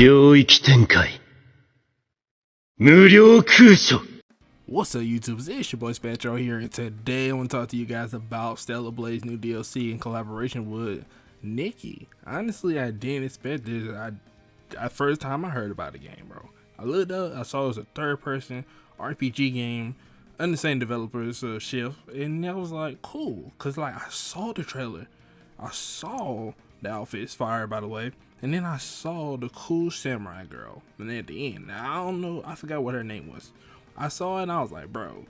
領域展開。無料空所。 What's up, YouTubers? It's your boy Spatro here, and today I want to talk to you guys about Stellar Blade's new DLC in collaboration with Nikki. Honestly, I didn't expect this. First time I heard about the game, bro. I looked up, I saw it was a third-person RPG game, under the same developers, Shift, and I was like, cool, cause like I saw the trailer, I saw the outfits fire, by the way, and then I saw the cool samurai girl, and then at the end, now I don't know, I forgot what her name was. I saw it and I was like, bro,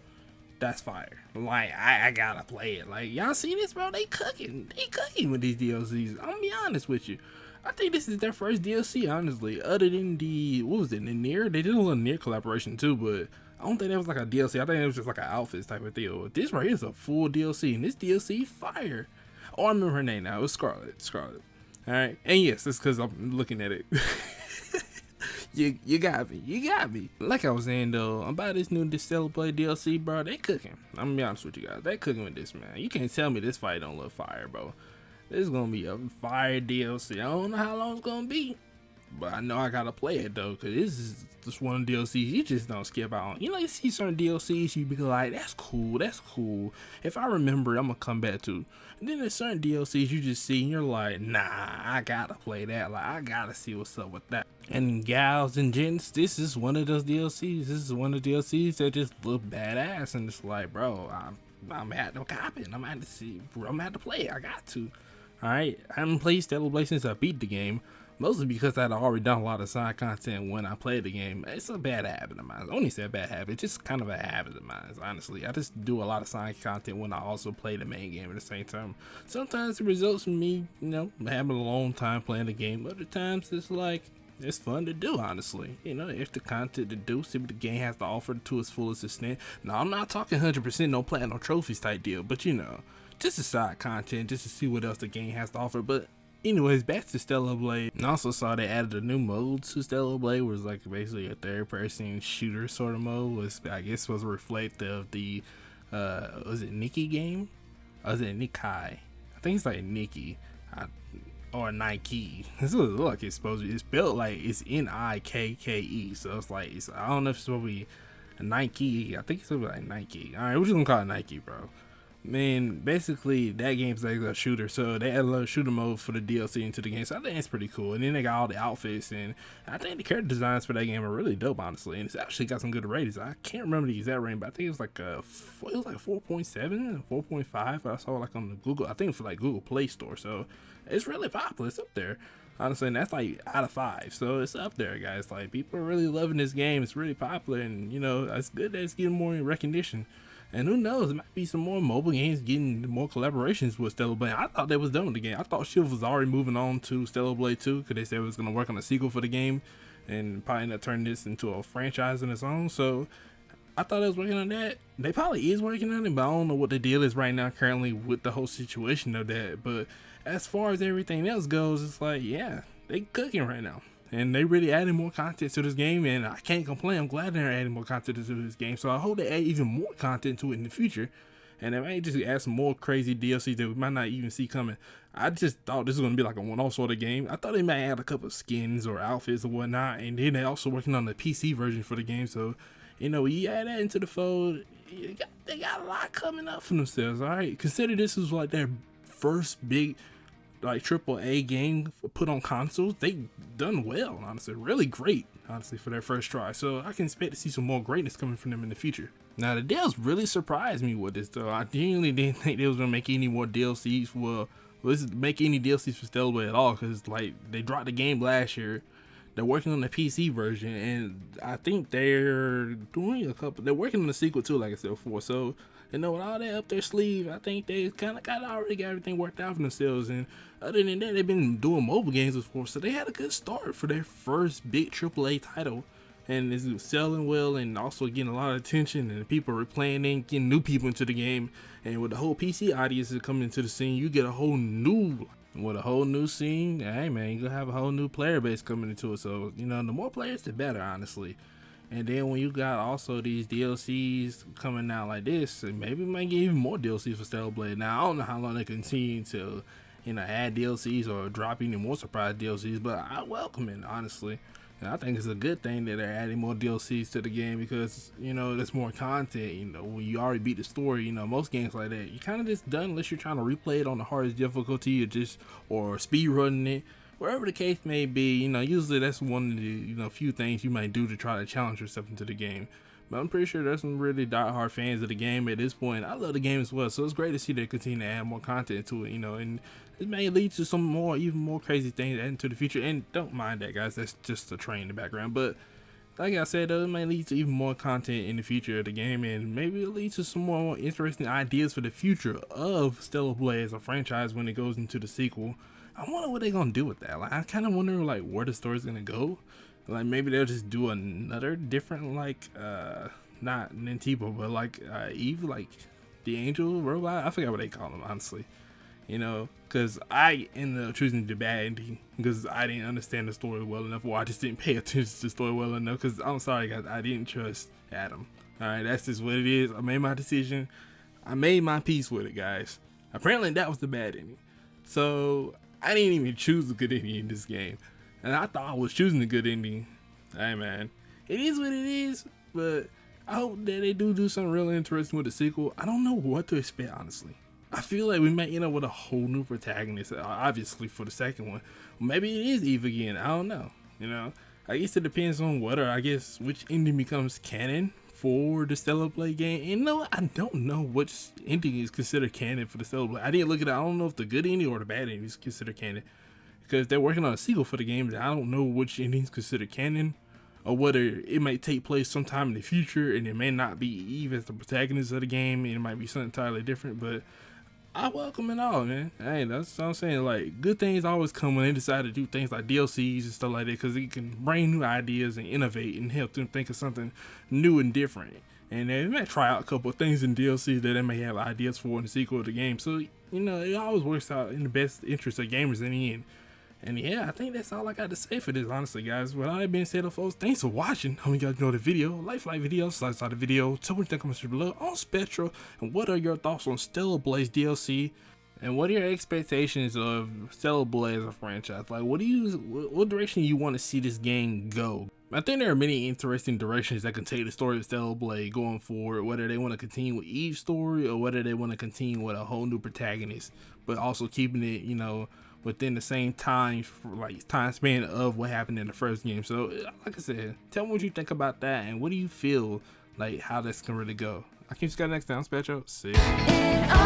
that's fire. Like, I gotta play it. Like, y'all see this, bro? They cooking with these DLCs. I'm gonna be honest with you. I think this is their first DLC, honestly. Other than the, what was it, the Nier? They did a little Nier collaboration too, but I don't think that was like a DLC. I think it was just like an outfits type of deal. This right here is a full DLC, and this DLC fire. Oh, I remember her name now. It was Scarlet. Alright, and yes, it's because I'm looking at it. You got me. Like I was saying though, about this new Stellar Blade DLC, bro, they cooking. I'm gonna be honest with you guys, they cooking with this, man. You can't tell me this fight don't look fire, bro. This is gonna be a fire DLC. I don't know how long it's gonna be, but I know I gotta play it though, cause this is just one of the DLCs you just don't skip out on. You know, you see certain DLCs, you be like, that's cool. If I remember, I'm gonna come back to. And then there's certain DLCs you just see and you're like, nah, I gotta play that. Like, I gotta see what's up with that. And gals and gents, this is one of those DLCs. This is one of the DLCs that just look badass, and it's like, bro, I'm at to cop it. I'm at to see. I'm at to play it. I got to. All right, I haven't played Stellar Blade since I beat the game. Mostly because I'd already done a lot of side content when I played the game. It's a bad habit of mine. I only say a bad habit, it's just kind of a habit of mine, honestly. I just do a lot of side content when I also play the main game at the same time. Sometimes it results in me, you know, having a long time playing the game. Other times it's like, it's fun to do, honestly. You know, extra content to do, see what the game has to offer to its fullest extent. Now, I'm not talking 100% no platinum trophies type deal, but you know, just a side content, just to see what else the game has to offer. But anyways, back to Stellar Blade. And I also saw they added a new mode to Stellar Blade, where it's like basically a third-person shooter sort of mode. Was, I guess, was reflective of the was it Nikki game? Or was it Nikai? I think it's like Nikki or Nike. This looks like it's supposed to be. It's spelled like it's Nikkke, so it's like I don't know if it's supposed to be a Nike. I think it's supposed to be like Nike. All right, we're just gonna call it Nike, bro. Man, basically that game's like a shooter, so they added a shooter mode for the DLC into the game, so I think it's pretty cool. And then they got all the outfits, and I think the character designs for that game are really dope, honestly. And it's actually got some good ratings. I can't remember the exact rating, but I think it was like 4.7, 4.5. I saw like on the Google, I think for like Google Play Store, so it's really popular. It's up there, honestly, and that's like out of 5, so it's up there, guys. Like, people are really loving this game. It's really popular, and you know, it's good that it's getting more recognition. And who knows, it might be some more mobile games getting more collaborations with Stellar Blade. I thought they was done with the game. I thought Shift was already moving on to Stellar Blade 2, because they said it was going to work on a sequel for the game and probably not turn this into a franchise in its own. So I thought they was working on that. They probably is working on it, but I don't know what the deal is right now currently with the whole situation of that. But as far as everything else goes, it's like, yeah, they cooking right now. And they really adding more content to this game, and I can't complain. I'm glad they're adding more content to this game, so I hope they add even more content to it in the future. And they might just add some more crazy DLCs that we might not even see coming. I just thought this was going to be like a one-off sort of game. I thought they might add a couple of skins or outfits or whatnot, and then they're also working on the PC version for the game. So, you know, you add that into the fold, they got a lot coming up for themselves, all right? Consider this was like their first big like AAA game put on consoles. They done well, honestly, really great, honestly, for their first try. So I can expect to see some more greatness coming from them in the future. Now, the devs really surprised me with this, though. I genuinely didn't think they was gonna make any more DLCs for make any DLCs for Stellar Blade at all, because like they dropped the game last year. They're working on the PC version, and I think they're doing they're working on the sequel too, like I said before. So, you know, with all that up their sleeve, I think they kind of already got everything worked out for themselves. And other than that, they've been doing mobile games before, so they had a good start for their first big AAA title. And it's selling well, and also getting a lot of attention, and people are replaying it, getting new people into the game. And with the whole PC audience coming into the scene, you get a whole new scene. Hey man, you're gonna have a whole new player base coming into it. So, you know, the more players, the better, honestly. And then when you got also these DLCs coming out like this, maybe we might get even more DLCs for Stellar Blade. Now, I don't know how long they continue to, you know, add DLCs or drop any more surprise DLCs, but I welcome it, honestly. And I think it's a good thing that they're adding more DLCs to the game because, you know, there's more content. You know, when you already beat the story, you know, most games like that, you kind of just done unless you're trying to replay it on the hardest difficulty or speed running it. Wherever the case may be, you know, usually that's one of the, you know, few things you might do to try to challenge yourself into the game. But I'm pretty sure there's some really diehard fans of the game at this point. I love the game as well, so it's great to see they continue to add more content to it, you know, and it may lead to some more, even more crazy things into the future. And don't mind that, guys, that's just a train in the background. But like I said, though, it may lead to even more content in the future of the game, and maybe it'll lead to some more interesting ideas for the future of Stellar Blade as a franchise when it goes into the sequel. I wonder what they're gonna do with that. Like, I kind of wonder like where the story's gonna go. Like maybe they'll just do another different like not Nintipo, but like Eve, like the angel robot. I forgot what they call them, honestly. You know, because I ended up choosing the bad ending because I didn't understand the story well enough, or I just didn't pay attention to the story well enough. Because I'm sorry, guys, I didn't trust Adam. All right, that's just what it is. I made my decision. I made my peace with it, guys. Apparently, that was the bad ending. So I didn't even choose the good ending in this game, and I thought I was choosing the good ending. Hey, man, it is what it is. But I hope that they do something really interesting with the sequel. I don't know what to expect, honestly. I feel like we might end up with a whole new protagonist, obviously, for the second one. Maybe it is Eve again. I don't know. You know, I guess it depends on which ending becomes canon for the Stellar Blade game. And no, I don't know which ending is considered canon for the Stellar Blade. I didn't look at it. I don't know if the good ending or the bad ending is considered canon because they're working on a sequel for the game. I don't know which ending is considered canon, or whether it might take place sometime in the future and it may not be Eve as the protagonist of the game, and it might be something entirely different. But I welcome it all, man. Hey, that's what I'm saying. Like, good things always come when they decide to do things like DLCs and stuff like that, because it can bring new ideas and innovate and help them think of something new and different. And they may try out a couple of things in DLCs that they may have ideas for in the sequel of the game. So, you know, it always works out in the best interest of gamers in the end. And yeah, I think that's all I got to say for this, honestly, guys. With all that being said, folks, thanks for watching. Hope you guys enjoyed the video. Like video, slide the video. Tell me what you think in the comments below on Spectral. And what are your thoughts on Stellar Blade DLC? And what are your expectations of Stellar Blade as a franchise? Like, what direction you want to see this game go? I think there are many interesting directions that can take the story of Stellar Blade going forward, whether they want to continue with Eve's story or whether they want to continue with a whole new protagonist, but also keeping it, you know, within the same time span of what happened in the first game. So like I said, tell me what you think about that, and what do you feel like how that's gonna really go. I keep you guys next time. Spectral. See ya.